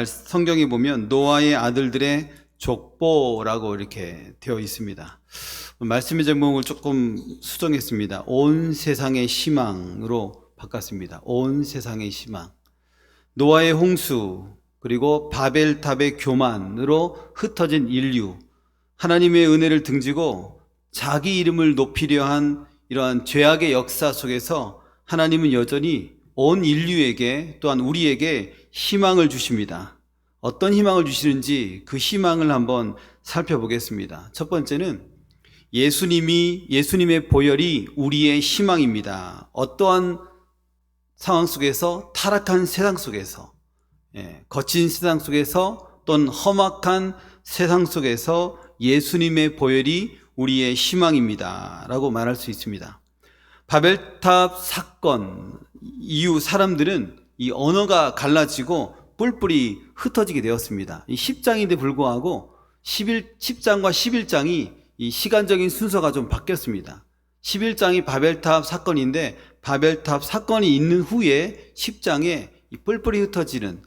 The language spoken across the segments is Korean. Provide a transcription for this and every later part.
성경에 보면 노아의 아들들의 족보라고 이렇게 되어 있습니다. 말씀의 제목을 조금 수정했습니다. 온 세상의 희망으로 바꿨습니다. 온 세상의 희망. 노아의 홍수, 그리고 바벨탑의 교만으로 흩어진 인류, 하나님의 은혜를 등지고 자기 이름을 높이려 한 이러한 죄악의 역사 속에서 하나님은 여전히 온 인류에게, 또한 우리에게 희망을 주십니다. 어떤 희망을 주시는지 그 희망을 한번 살펴보겠습니다. 첫 번째는 예수님의 보혈이 우리의 희망입니다. 어떠한 상황 속에서, 타락한 세상 속에서, 거친 세상 속에서, 또는 험악한 세상 속에서 예수님의 보혈이 우리의 희망입니다 라고 말할 수 있습니다. 바벨탑 사건 이후 사람들은 이 언어가 갈라지고 뿔뿔이 흩어지게 되었습니다. 이 10장인데 불구하고 10장과 11장이 이 시간적인 순서가 좀 바뀌었습니다. 11장이 바벨탑 사건인데 바벨탑 사건이 있는 후에 10장에 이 뿔뿔이 흩어지는,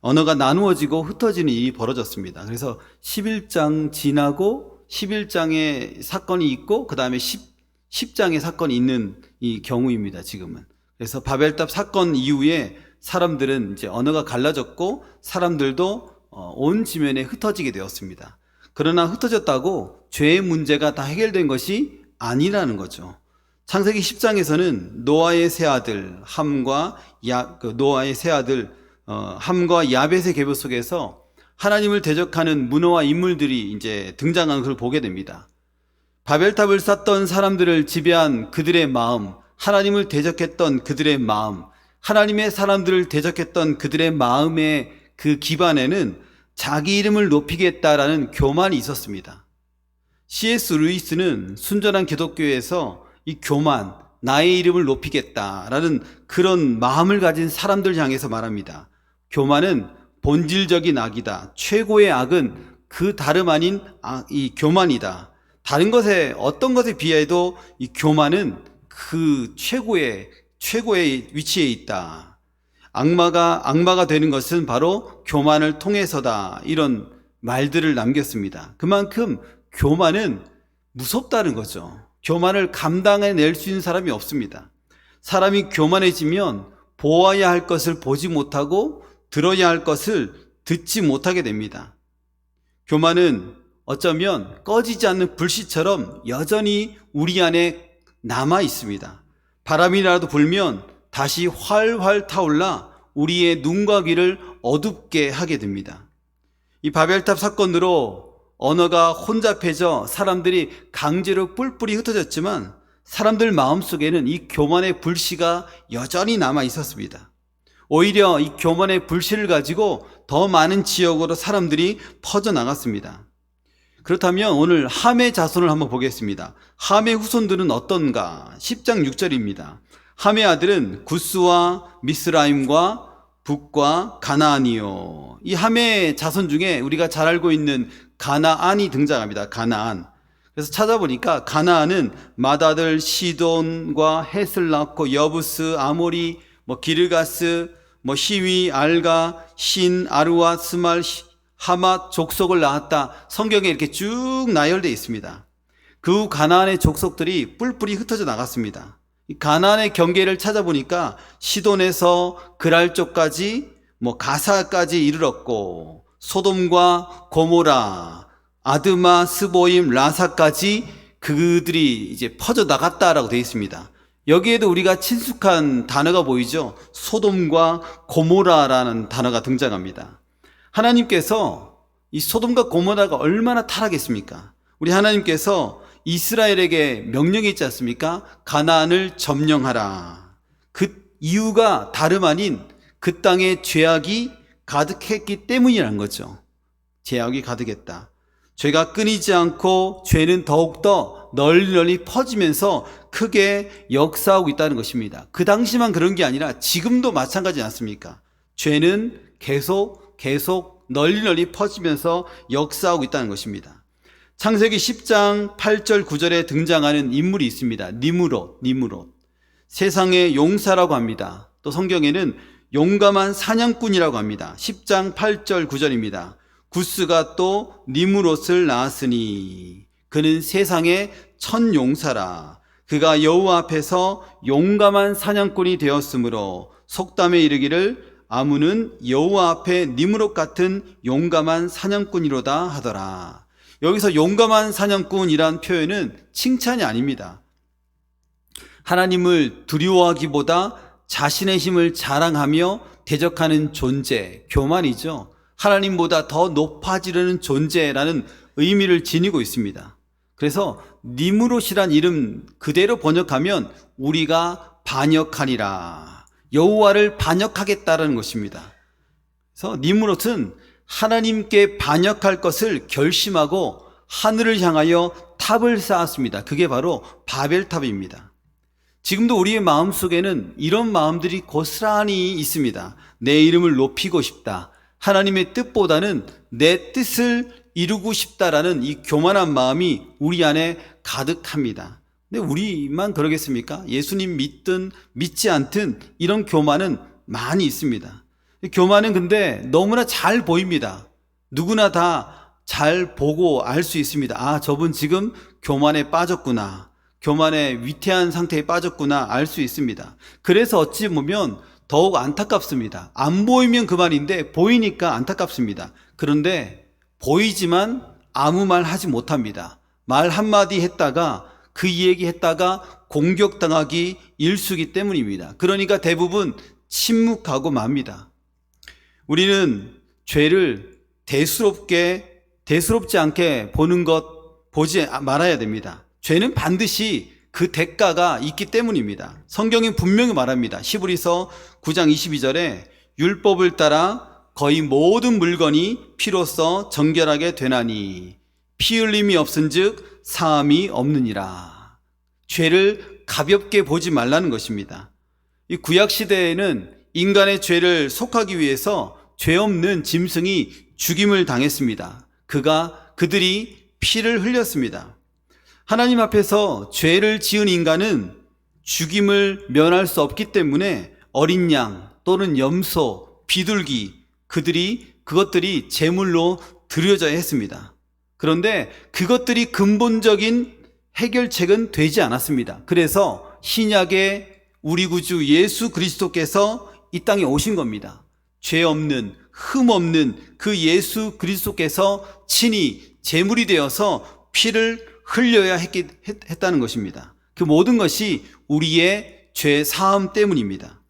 언어가 나누어지고 흩어지는 일이 벌어졌습니다. 그래서 11장 지나고 11장의 사건이 있고 그 다음에 10장의 사건이 있는 이 경우입니다, 지금은. 그래서 바벨탑 사건 이후에 사람들은 이제 언어가 갈라졌고 사람들도 온 지면에 흩어지게 되었습니다. 그러나 흩어졌다고 죄의 문제가 다 해결된 것이 아니라는 거죠. 창세기 10장에서는 노아의 세 아들 함과 야벳의 계보 속에서 하나님을 대적하는 문어와 인물들이 이제 등장하는 걸 보게 됩니다. 바벨탑을 쌓던 사람들을 지배한 그들의 마음, 하나님을 대적했던 그들의 마음, 하나님의 사람들을 대적했던 그들의 마음의 그 기반에는 자기 이름을 높이겠다라는 교만이 있었습니다. C.S. 루이스는 순전한 기독교에서 이 교만, 나의 이름을 높이겠다라는 그런 마음을 가진 사람들 향해서 말합니다. 교만은 본질적인 악이다. 최고의 악은 그 다름 아닌 이 교만이다. 다른 것에, 어떤 것에 비해도 이 교만은 그 최고의 위치에 있다. 악마가 되는 것은 바로 교만을 통해서다. 이런 말들을 남겼습니다. 그만큼 교만은 무섭다는 거죠. 교만을 감당해낼 수 있는 사람이 없습니다. 사람이 교만해지면 보아야 할 것을 보지 못하고 들어야 할 것을 듣지 못하게 됩니다. 교만은 어쩌면 꺼지지 않는 불씨처럼 여전히 우리 안에 남아 있습니다. 바람이라도 불면 다시 활활 타올라 우리의 눈과 귀를 어둡게 하게 됩니다. 이 바벨탑 사건으로 언어가 혼잡해져 사람들이 강제로 뿔뿔이 흩어졌지만 사람들 마음속에는 이 교만의 불씨가 여전히 남아 있었습니다. 오히려 이 교만의 불씨를 가지고 더 많은 지역으로 사람들이 퍼져나갔습니다. 그렇다면 오늘 함의 자손을 한번 보겠습니다. 함의 후손들은 어떤가? 10장 6절입니다. 함의 아들은 구스와 미스라임과 북과 가나안이요. 이 함의 자손 중에 우리가 잘 알고 있는 가나안이 등장합니다. 가나안. 그래서 찾아보니까 가나안은 맏아들 시돈과 헷을 낳고 여부스, 아모리, 기르가스, 시위, 알가, 신, 아루와, 스말, 하맛 족속을 낳았다. 성경에 이렇게 쭉 나열되어 있습니다. 그 가나안의 족속들이 뿔뿔이 흩어져 나갔습니다. 이 가나안의 경계를 찾아보니까 시돈에서 그랄 쪽까지 가사까지 이르렀고 소돔과 고모라, 아드마, 스보임, 라사까지 그들이 이제 퍼져 나갔다라고 되어 있습니다. 여기에도 우리가 친숙한 단어가 보이죠. 소돔과 고모라라는 단어가 등장합니다. 하나님께서 이 소돔과 고모라가 얼마나 타락했습니까? 우리 하나님께서 이스라엘에게 명령이 있지 않습니까? 가나안을 점령하라. 그 이유가 다름 아닌 그 땅에 죄악이 가득했기 때문이라는 거죠. 죄악이 가득했다. 죄가 끊이지 않고 죄는 더욱더 널리 퍼지면서 크게 역사하고 있다는 것입니다. 그 당시만 그런 게 아니라 지금도 마찬가지지 않습니까? 죄는 계속 널리 퍼지면서 역사하고 있다는 것입니다. 창세기 10장 8절 9절에 등장하는 인물이 있습니다. 니므롯. 세상의 용사라고 합니다. 또 성경에는 용감한 사냥꾼이라고 합니다. 10장 8절 9절입니다. 구스가 또 니므롯을 낳았으니 그는 세상의 천용사라. 그가 여호와 앞에서 용감한 사냥꾼이 되었으므로 속담에 이르기를 아문은 여호와 앞에 니므롯 같은 용감한 사냥꾼이로다 하더라. 여기서 용감한 사냥꾼이란 표현은 칭찬이 아닙니다. 하나님을 두려워하기보다 자신의 힘을 자랑하며 대적하는 존재, 교만이죠. 하나님보다 더 높아지려는 존재라는 의미를 지니고 있습니다. 그래서 니므롯이란 이름 그대로 번역하면 우리가 반역하리라, 여호와를 반역하겠다라는 것입니다. 그래서 니므롯은 하나님께 반역할 것을 결심하고 하늘을 향하여 탑을 쌓았습니다. 그게 바로 바벨탑입니다. 지금도 우리의 마음속에는 이런 마음들이 고스란히 있습니다. 내 이름을 높이고 싶다, 하나님의 뜻보다는 내 뜻을 이루고 싶다라는 이 교만한 마음이 우리 안에 가득합니다. 근데 우리만 그러겠습니까? 예수님 믿든 믿지 않든 이런 교만은 많이 있습니다. 교만은 근데 너무나 잘 보입니다. 누구나 다 잘 보고 알 수 있습니다. 아, 저분 지금 교만에 빠졌구나, 교만의 위태한 상태에 빠졌구나 알 수 있습니다. 그래서 어찌 보면 더욱 안타깝습니다. 안 보이면 그만인데 보이니까 안타깝습니다. 그런데 보이지만 아무 말 하지 못합니다. 말 한마디 했다가 그 얘기 했다가 공격당하기 일쑤기 때문입니다. 그러니까 대부분 침묵하고 맙니다. 우리는 죄를 대수롭지 않게 보지 말아야 됩니다. 죄는 반드시 그 대가가 있기 때문입니다. 성경이 분명히 말합니다. 히브리서 9장 22절에 율법을 따라 거의 모든 물건이 피로써 정결하게 되나니 피 흘림이 없은즉 사함이 없느니라. 죄를 가볍게 보지 말라는 것입니다. 이 구약 시대에는 인간의 죄를 속하기 위해서 죄 없는 짐승이 죽임을 당했습니다. 그들이 피를 흘렸습니다. 하나님 앞에서 죄를 지은 인간은 죽임을 면할 수 없기 때문에 어린 양 또는 염소, 비둘기, 그것들이 제물로 드려져야 했습니다. 그런데 그것들이 근본적인 해결책은 되지 않았습니다. 그래서 신약의 우리 구주 예수 그리스도께서 이 땅에 오신 겁니다. 죄 없는, 흠 없는 그 예수 그리스도께서 친히 제물이 되어서 피를 흘려야 했다는 것입니다. 그 모든 것이 우리의 죄 사함 때문입니다.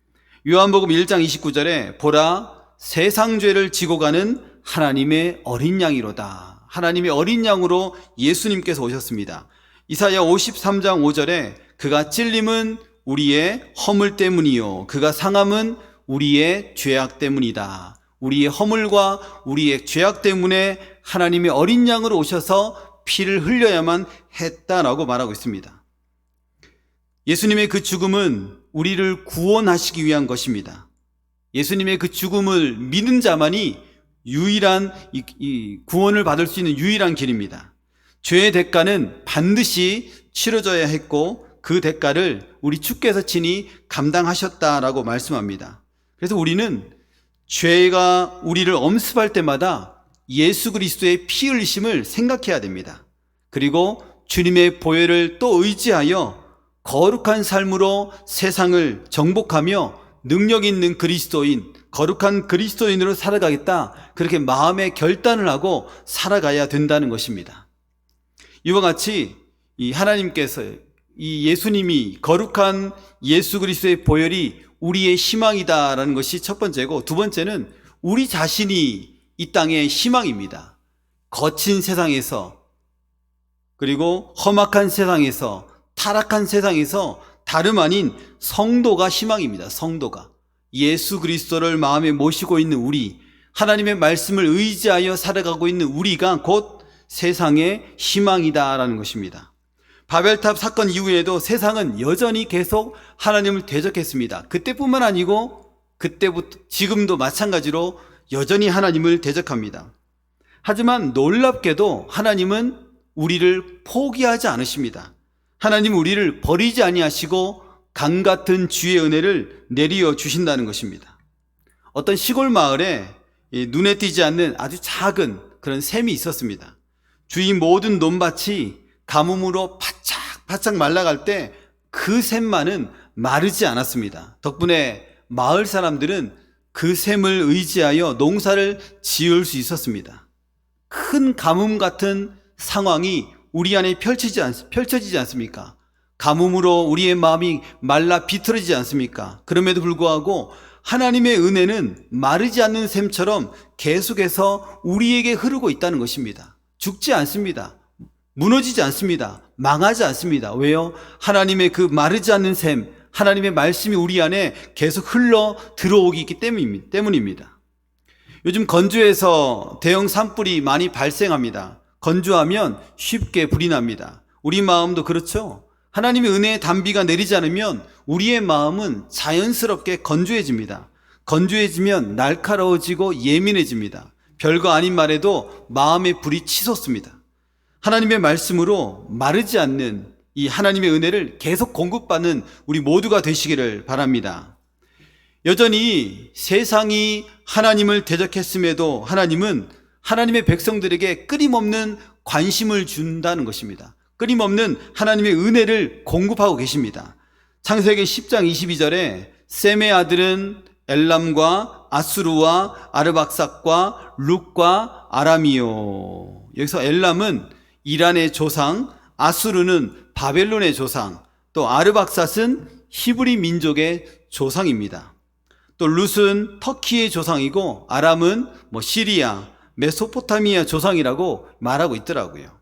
요한복음 1장 29절에 보라, 세상 죄를 지고 가는 하나님의 어린 양이로다. 하나님의 어린 양으로 예수님께서 오셨습니다. 이사야 53장 5절에 그가 찔림은 우리의 허물 때문이요 그가 상함은 우리의 죄악 때문이다. 우리의 허물과 우리의 죄악 때문에 하나님의 어린 양으로 오셔서 피를 흘려야만 했다라고 말하고 있습니다. 예수님의 그 죽음은 우리를 구원하시기 위한 것입니다. 예수님의 그 죽음을 믿는 자만이 유일한 이 구원을 받을 수 있는 유일한 길입니다. 죄의 대가는 반드시 치러져야 했고 그 대가를 우리 주께서 친히 감당하셨다라고 말씀합니다. 그래서 우리는 죄가 우리를 엄습할 때마다 예수 그리스도의 피 흘리심을 생각해야 됩니다. 그리고 주님의 보혈을 또 의지하여 거룩한 삶으로 세상을 정복하며 능력 있는 그리스도인, 거룩한 그리스도인으로 살아가겠다, 그렇게 마음의 결단을 하고 살아가야 된다는 것입니다. 이와 같이 이 하나님께서, 이 예수님이, 거룩한 예수 그리스도의 보혈이 우리의 희망이다라는 것이 첫 번째고, 두 번째는 우리 자신이 이 땅의 희망입니다. 거친 세상에서, 그리고 험악한 세상에서, 타락한 세상에서 다름 아닌 성도가 희망입니다. 성도가 예수 그리스도를 마음에 모시고 있는 우리, 하나님의 말씀을 의지하여 살아가고 있는 우리가 곧 세상의 희망이다라는 것입니다. 바벨탑 사건 이후에도 세상은 여전히 계속 하나님을 대적했습니다. 그때뿐만 아니고 그때부터 지금도 마찬가지로 여전히 하나님을 대적합니다. 하지만 놀랍게도 하나님은 우리를 포기하지 않으십니다. 하나님은 우리를 버리지 아니하시고 강같은 주의 은혜를 내리어 주신다는 것입니다. 어떤 시골 마을에 눈에 띄지 않는 아주 작은 그런 샘이 있었습니다. 주위 모든 논밭이 가뭄으로 바짝 말라갈 때 그 샘만은 마르지 않았습니다. 덕분에 마을 사람들은 그 샘을 의지하여 농사를 지을 수 있었습니다. 큰 가뭄 같은 상황이 우리 안에 펼쳐지지 않습니까? 가뭄으로 우리의 마음이 말라 비틀어지지 않습니까? 그럼에도 불구하고 하나님의 은혜는 마르지 않는 샘처럼 계속해서 우리에게 흐르고 있다는 것입니다. 죽지 않습니다. 무너지지 않습니다. 망하지 않습니다. 왜요? 하나님의 그 마르지 않는 샘, 하나님의 말씀이 우리 안에 계속 흘러 들어오기 있기 때문입니다. 요즘 건조해서 대형 산불이 많이 발생합니다. 건조하면 쉽게 불이 납니다. 우리 마음도 그렇죠? 하나님의 은혜의 단비가 내리지 않으면 우리의 마음은 자연스럽게 건조해집니다. 건조해지면 날카로워지고 예민해집니다. 별거 아닌 말에도 마음의 불이 치솟습니다. 하나님의 말씀으로 마르지 않는 이 하나님의 은혜를 계속 공급받는 우리 모두가 되시기를 바랍니다. 여전히 세상이 하나님을 대적했음에도 하나님은 하나님의 백성들에게 끊임없는 관심을 준다는 것입니다. 끊임없는 하나님의 은혜를 공급하고 계십니다. 창세기 10장 22절에 셈의 아들은 엘람과 아수르와 아르박삭과 룻과 아람이요. 여기서 엘람은 이란의 조상, 아수르는 바벨론의 조상, 또 아르박삿은 히브리 민족의 조상입니다. 또 룻은 터키의 조상이고 아람은 시리아, 메소포타미아 조상이라고 말하고 있더라고요.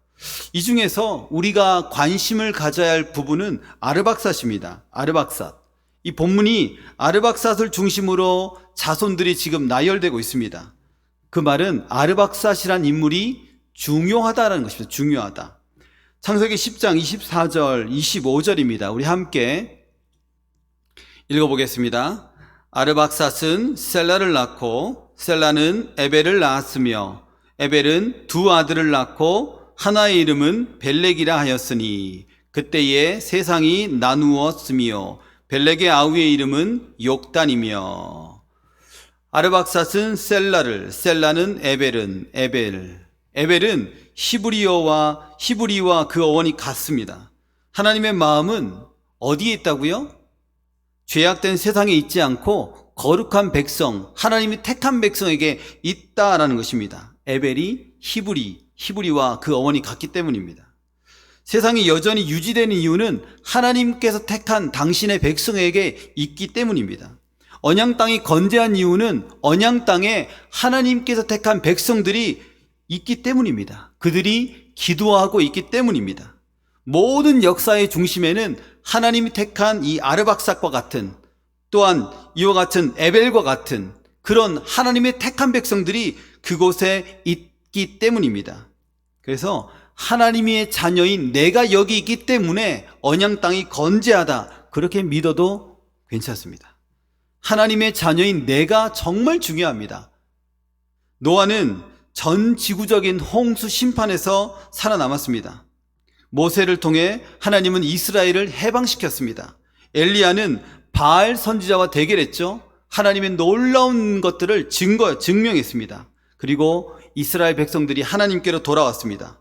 이 중에서 우리가 관심을 가져야 할 부분은 아르박삿입니다. 아르박삿. 이 본문이 아르박삿을 중심으로 자손들이 지금 나열되고 있습니다. 그 말은 아르박삿이란 인물이 중요하다라는 것입니다. 중요하다. 창세기 10장 24절, 25절입니다. 우리 함께 읽어보겠습니다. 아르박삿은 셀라를 낳고 셀라는 에벨을 낳았으며 에벨은 두 아들을 낳고 하나의 이름은 벨렉이라 하였으니 그때에 세상이 나누었으며 벨렉의 아우의 이름은 욕단이며 아르박삿은 셀라를 셀라는 에벨은 히브리와 그 어원이 같습니다. 하나님의 마음은 어디에 있다고요? 죄악된 세상에 있지 않고 거룩한 백성, 하나님이 택한 백성에게 있다라는 것입니다. 에벨이 히브리와 그 어원이 같기 때문입니다. 세상이 여전히 유지되는 이유는 하나님께서 택한 당신의 백성에게 있기 때문입니다. 언양 땅이 건재한 이유는 언양 땅에 하나님께서 택한 백성들이 있기 때문입니다. 그들이 기도하고 있기 때문입니다. 모든 역사의 중심에는 하나님이 택한 이 아르박삿과 같은, 또한 이와 같은 에벨과 같은 그런 하나님의 택한 백성들이 그곳에 있기 때문입니다. 그래서 하나님의 자녀인 내가 여기 있기 때문에 언양 땅이 건재하다, 그렇게 믿어도 괜찮습니다. 하나님의 자녀인 내가 정말 중요합니다. 노아는 전 지구적인 홍수 심판에서 살아남았습니다. 모세를 통해 하나님은 이스라엘을 해방시켰습니다. 엘리야는 바알 선지자와 대결했죠. 하나님의 놀라운 것들을 증명했습니다. 그리고 이스라엘 백성들이 하나님께로 돌아왔습니다.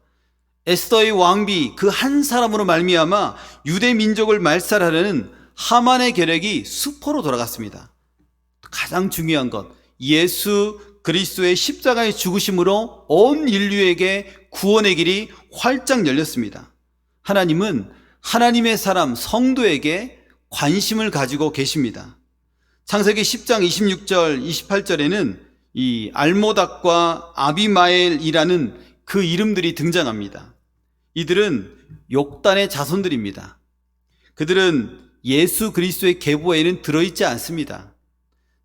에스더의 왕비 그 한 사람으로 말미암아 유대 민족을 말살하려는 하만의 계략이 수포로 돌아갔습니다. 가장 중요한 것, 예수 그리스도의 십자가의 죽으심으로 온 인류에게 구원의 길이 활짝 열렸습니다. 하나님은 하나님의 사람 성도에게 관심을 가지고 계십니다. 창세기 10장 26절 28절에는 이 알모닥과 아비마엘이라는 그 이름들이 등장합니다. 이들은 욕단의 자손들입니다. 그들은 예수 그리스도의 계보에는 들어있지 않습니다.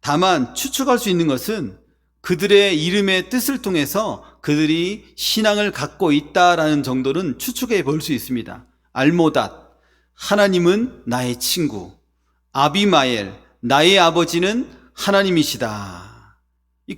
다만 추측할 수 있는 것은 그들의 이름의 뜻을 통해서 그들이 신앙을 갖고 있다라는 정도는 추측해 볼 수 있습니다. 알모닷, 하나님은 나의 친구. 아비마엘, 나의 아버지는 하나님이시다.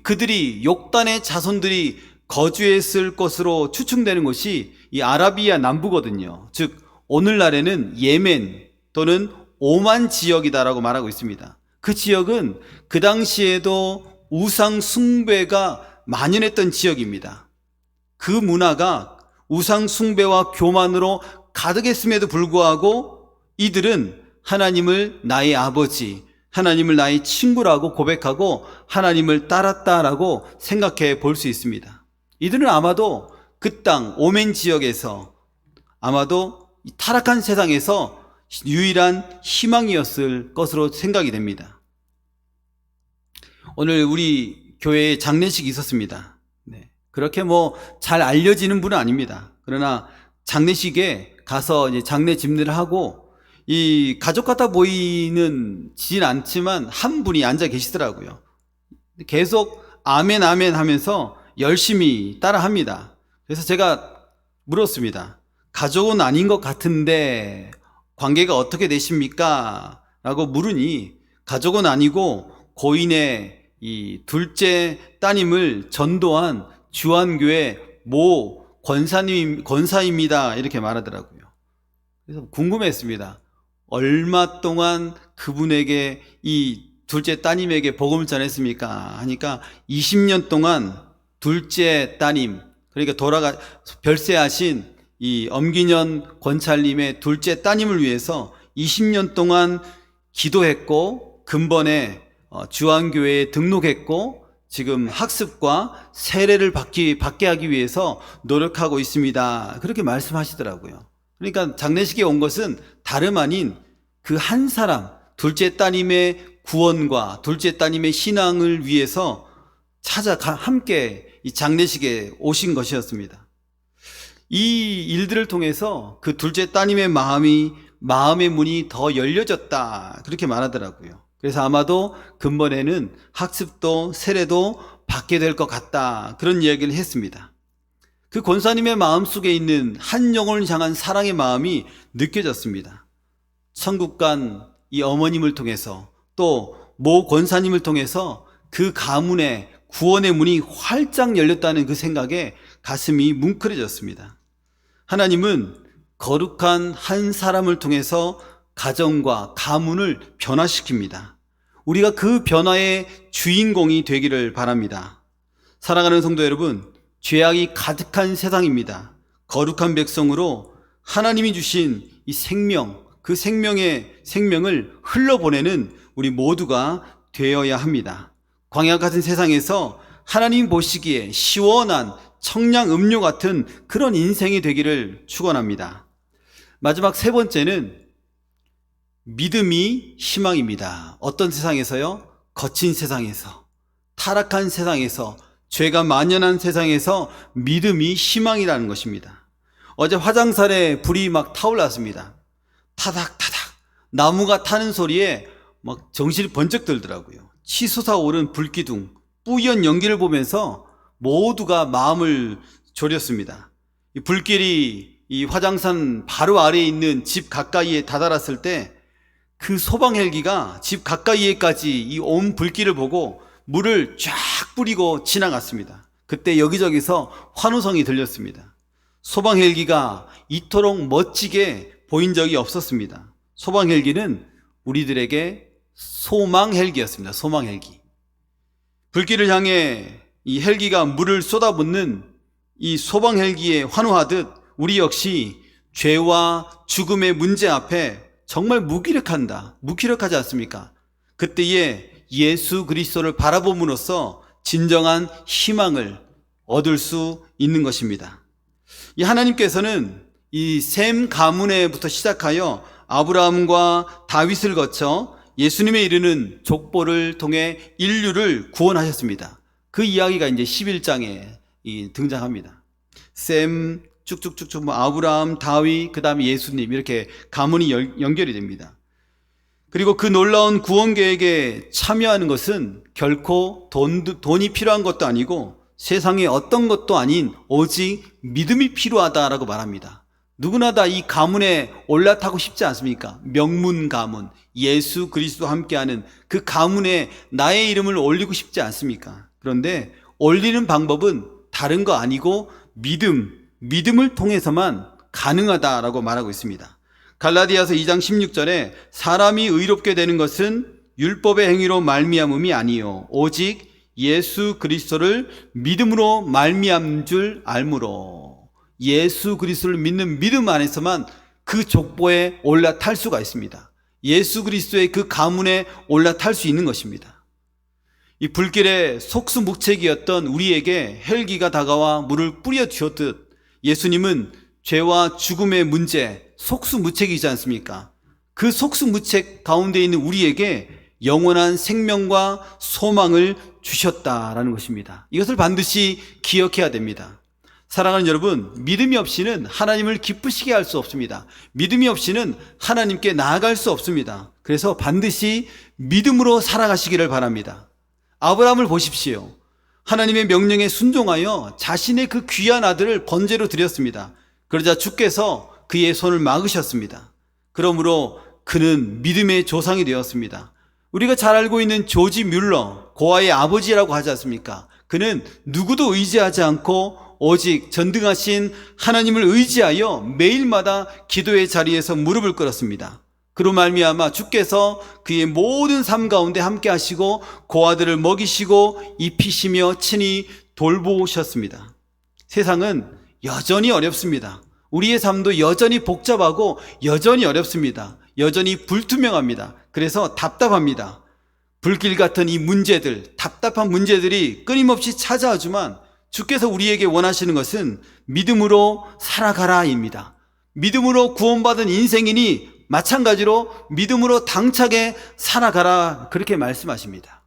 그들이 욕단의 자손들이 거주했을 것으로 추측되는 것이 이 아라비아 남부거든요. 즉 오늘날에는 예멘 또는 오만 지역이다라고 말하고 있습니다. 그 지역은 그 당시에도 우상 숭배가 만연했던 지역입니다. 그 문화가 우상 숭배와 교만으로 가득했음에도 불구하고 이들은 하나님을 나의 아버지, 하나님을 나의 친구라고 고백하고 하나님을 따랐다라고 생각해 볼 수 있습니다. 이들은 아마도 그 땅 오멘 지역에서 아마도 이 타락한 세상에서 유일한 희망이었을 것으로 생각이 됩니다. 오늘 우리 교회에 장례식이 있었습니다. 그렇게 잘 알려지는 분은 아닙니다. 그러나 장례식에 가서 이제 장례 집례를 하고 이 가족 같아 보이는 지는 않지만 한 분이 앉아 계시더라고요. 계속 아멘 아멘 하면서 열심히 따라 합니다. 그래서 제가 물었습니다. 가족은 아닌 것 같은데 관계가 어떻게 되십니까? 라고 물으니 가족은 아니고 고인의 이 둘째 따님을 전도한 주한교회 모 권사입니다. 이렇게 말하더라고요. 그래서 궁금했습니다. 얼마 동안 그분에게 이 둘째 따님에게 복음을 전했습니까? 하니까 20년 동안 둘째 따님, 그러니까 별세하신 이 엄기년 권찰님의 둘째 따님을 위해서 20년 동안 기도했고 근본에 주한교회에 등록했고 지금 학습과 세례를 받게 하기 위해서 노력하고 있습니다. 그렇게 말씀하시더라고요. 그러니까 장례식에 온 것은 다름 아닌 그 한 사람, 둘째 따님의 구원과 둘째 따님의 신앙을 위해서 함께 이 장례식에 오신 것이었습니다. 이 일들을 통해서 그 둘째 따님의 마음의 문이 더 열려졌다. 그렇게 말하더라고요. 그래서 아마도 근본에는 학습도 세례도 받게 될 것 같다. 그런 이야기를 했습니다. 그 권사님의 마음속에 있는 한 영혼을 향한 사랑의 마음이 느껴졌습니다. 천국 간 이 어머님을 통해서 또 모 권사님을 통해서 그 가문의 구원의 문이 활짝 열렸다는 그 생각에 가슴이 뭉클해졌습니다. 하나님은 거룩한 한 사람을 통해서 가정과 가문을 변화시킵니다. 우리가 그 변화의 주인공이 되기를 바랍니다. 사랑하는 성도 여러분, 죄악이 가득한 세상입니다. 거룩한 백성으로 하나님이 주신 이 생명, 그 생명을 흘러보내는 우리 모두가 되어야 합니다. 광야 같은 세상에서 하나님 보시기에 시원한 청량 음료 같은 그런 인생이 되기를 축원합니다. 마지막 세 번째는 믿음이 희망입니다. 어떤 세상에서요? 거친 세상에서, 타락한 세상에서, 죄가 만연한 세상에서 믿음이 희망이라는 것입니다. 어제 화장실에 불이 막 타올랐습니다. 타닥타닥 나무가 타는 소리에 막 정신이 번쩍 들더라고요. 치솟아 오른 불기둥, 뿌연 연기를 보면서 모두가 마음을 졸였습니다. 이 불길이 이 화장산 바로 아래에 있는 집 가까이에 다다랐을 때 그 소방 헬기가 집 가까이에까지 이 온 불길을 보고 물을 쫙 뿌리고 지나갔습니다. 그때 여기저기서 환호성이 들렸습니다. 소방 헬기가 이토록 멋지게 보인 적이 없었습니다. 소방 헬기는 우리들에게 소망 헬기였습니다. 소망 헬기. 불길을 향해 이 헬기가 물을 쏟아붓는 이 소방 헬기에 환호하듯 우리 역시 죄와 죽음의 문제 앞에 정말 무기력하지 않습니까? 그때에 예수 그리스도를 바라봄으로써 진정한 희망을 얻을 수 있는 것입니다. 이 하나님께서는 이 셈 가문에부터 시작하여 아브라함과 다윗을 거쳐 예수님에 이르는 족보를 통해 인류를 구원하셨습니다. 그 이야기가 이제 11장에 등장합니다. 셈 쭉쭉쭉쭉 아브라함, 다윗, 그 다음에 예수님 이렇게 가문이 연결이 됩니다. 그리고 그 놀라운 구원 계획에 참여하는 것은 결코 돈이 필요한 것도 아니고 세상에 어떤 것도 아닌 오직 믿음이 필요하다라고 말합니다. 누구나 다 이 가문에 올라타고 싶지 않습니까? 명문 가문, 예수 그리스도와 함께하는 그 가문에 나의 이름을 올리고 싶지 않습니까? 그런데 올리는 방법은 다른 거 아니고 믿음을 통해서만 가능하다라고 말하고 있습니다. 갈라디아서 2장 16절에 사람이 의롭게 되는 것은 율법의 행위로 말미암음이 아니요 오직 예수 그리스도를 믿음으로 말미암은 줄 알므로. 예수 그리스도를 믿는 믿음 안에서만 그 족보에 올라탈 수가 있습니다. 예수 그리스도의 그 가문에 올라탈 수 있는 것입니다. 이 불길의 속수무책이었던 우리에게 헬기가 다가와 물을 뿌려 주었듯 예수님은 죄와 죽음의 문제, 속수무책이지 않습니까? 그 속수무책 가운데 있는 우리에게 영원한 생명과 소망을 주셨다라는 것입니다. 이것을 반드시 기억해야 됩니다. 사랑하는 여러분, 믿음이 없이는 하나님을 기쁘시게 할 수 없습니다. 믿음이 없이는 하나님께 나아갈 수 없습니다. 그래서 반드시 믿음으로 살아가시기를 바랍니다. 아브라함을 보십시오. 하나님의 명령에 순종하여 자신의 그 귀한 아들을 번제로 드렸습니다. 그러자 주께서 그의 손을 막으셨습니다. 그러므로 그는 믿음의 조상이 되었습니다. 우리가 잘 알고 있는 조지 뮬러, 고아의 아버지라고 하지 않습니까? 그는 누구도 의지하지 않고 오직 전능하신 하나님을 의지하여 매일마다 기도의 자리에서 무릎을 꿇었습니다. 그로 말미암아 주께서 그의 모든 삶 가운데 함께 하시고 고아들을 먹이시고 입히시며 친히 돌보셨습니다. 세상은 여전히 어렵습니다. 우리의 삶도 여전히 복잡하고 여전히 어렵습니다. 여전히 불투명합니다. 그래서 답답합니다. 불길 같은 이 문제들, 답답한 문제들이 끊임없이 찾아오지만 주께서 우리에게 원하시는 것은 믿음으로 살아가라입니다. 믿음으로 구원받은 인생이니 마찬가지로 믿음으로 당차게 살아가라, 그렇게 말씀하십니다.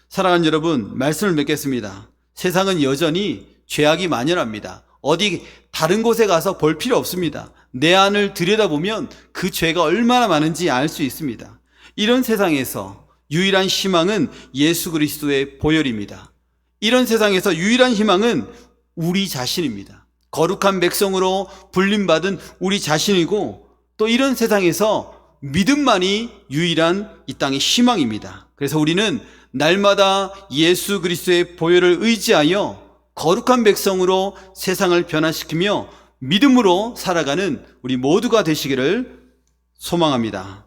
사랑하는 여러분, 말씀을 맺겠습니다. 세상은 여전히 죄악이 만연합니다. 어디 다른 곳에 가서 볼 필요 없습니다. 내 안을 들여다보면 그 죄가 얼마나 많은지 알 수 있습니다. 이런 세상에서 유일한 희망은 예수 그리스도의 보혈입니다. 이런 세상에서 유일한 희망은 우리 자신입니다. 거룩한 백성으로 불림받은 우리 자신이고, 또 이런 세상에서 믿음만이 유일한 이 땅의 희망입니다. 그래서 우리는 날마다 예수 그리스도의 보혈을 의지하여 거룩한 백성으로 세상을 변화시키며 믿음으로 살아가는 우리 모두가 되시기를 소망합니다.